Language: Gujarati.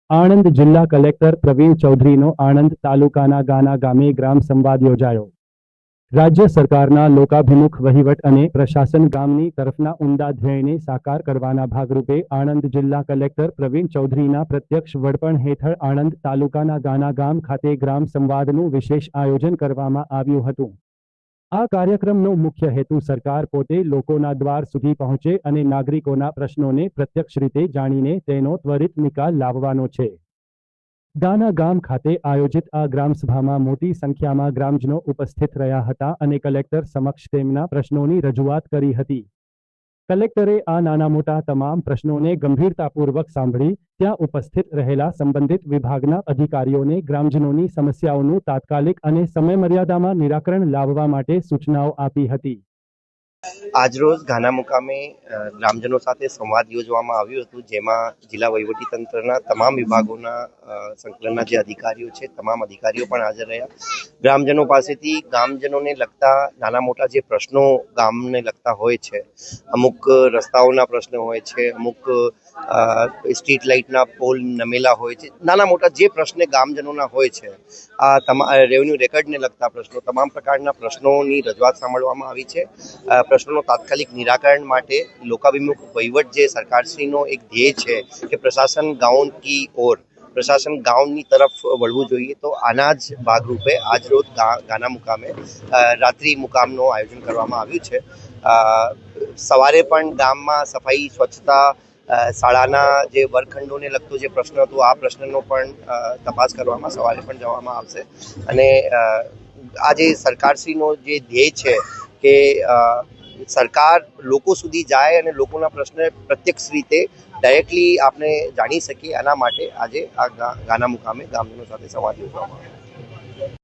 આણંદ જિલ્લા કલેક્ટર પ્રવીણ ચૌધરીનો આણંદ તાલુકાના ગાના ગામે ગ્રામ સંવાદ યોજાયો। રાજ્ય સરકારના લોકાભિમુખ વહીવટ અને પ્રશાસન ગામની તરફના ઉમદા ધ્યેયને સાકાર કરવાના ભાગરૂપે આણંદ જિલ્લા કલેક્ટર પ્રવીણ ચૌધરીના પ્રત્યક્ષ વડપણ હેઠળ આણંદ તાલુકાના ગાના ગામ ખાતે ગ્રામ સંવાદનું વિશેષ આયોજન કરવામાં આવ્યું હતું। આ કાર્યક્રમનો મુખ્ય હેતુ સરકાર પોતે લોકોના દ્વાર સુધી પહોંચે અને નાગરિકોના પ્રશ્નોને પ્રત્યક્ષ રીતે જાણીને તેનો ત્વરિત નિકાલ લાવવાનો છે। ગાના ગામ ખાતે આયોજિત આ ગ્રામસભામાં મોટી સંખ્યામાં ગ્રામજનો ઉપસ્થિત રહ્યા હતા અને કલેક્ટર સમક્ષ તેમના પ્રશ્નોની રજૂઆત કરી હતી। કલેક્ટરે આ નાના મોટા તમામ પ્રશ્નોને ગંભીરતાપૂર્વક સાંભળી ત્યાં ઉપસ્થિત રહેલા સંબંધિત વિભાગના અધિકારીઓને ગ્રામજનોની સમસ્યાઓનું તાત્કાલિક અને સમયમર્યાદામાં નિરાકરણ લાવવા માટે સૂચનાઓ આપી હતી। આજરોજ ગાના મુકામે ગ્રામજનો સાથે સંવાદ યોજવામાં આવ્યું હતું, જેમાં જિલ્લા વહીવટીતંત્રના તમામ વિભાગોના સંકલનના જે અધિકારીઓ છે તમામ અધિકારીઓ પણ હાજર રહ્યા। ગ્રામજનો પાસેથી ગામજનોને લગતા નાના મોટા જે પ્રશ્નો ગામને લગતા હોય છે, અમુક રસ્તાઓના પ્રશ્નો હોય છે, અમુક સ્ટ્રીટ લાઇટના પોલ નમેલા હોય છે, નાના મોટા જે પ્રશ્ન ગામજનોના હોય છે, આ રેવન્યુ રેકર્ડને લગતા પ્રશ્નો, તમામ પ્રકારના પ્રશ્નોની રજૂઆત સાંભળવામાં આવી છે। પ્રશ્નોનો તાત્કાલિક નિરાકરણ માટે લોકાભિમુખ વહીવટ જે સરકારશ્રીનો એક ધ્યેય છે કે પ્રશાસન ગાંવ કી ઓર, પ્રશાસન ગાંવની તરફ વળવું જોઈએ, તો આના જ ભાગરૂપે આજરોજ ગાના મુકામે રાત્રિ મુકામનું આયોજન કરવામાં આવ્યું છે। સવારે પણ ગામમાં સફાઈ, સ્વચ્છતા, શાળાના જે વર્ગખંડોને લગતો જે પ્રશ્ન હતો આ પ્રશ્નનો પણ તપાસ કરવામાં સવારે પણ જવામાં આવશે। અને આજે સરકારશ્રીનો જે ધ્યેય છે કે સરકાર લોકો સુધી જાય અને લોકોના પ્રશ્ન પ્રત્યક્ષ રીતે ડાયરેક્ટલી આપણે જાણી શકીએ, આના માટે આજે આ ગાના મુકામે ગામજનો સાથે સંવાદ યોજવામાં આવ્યો।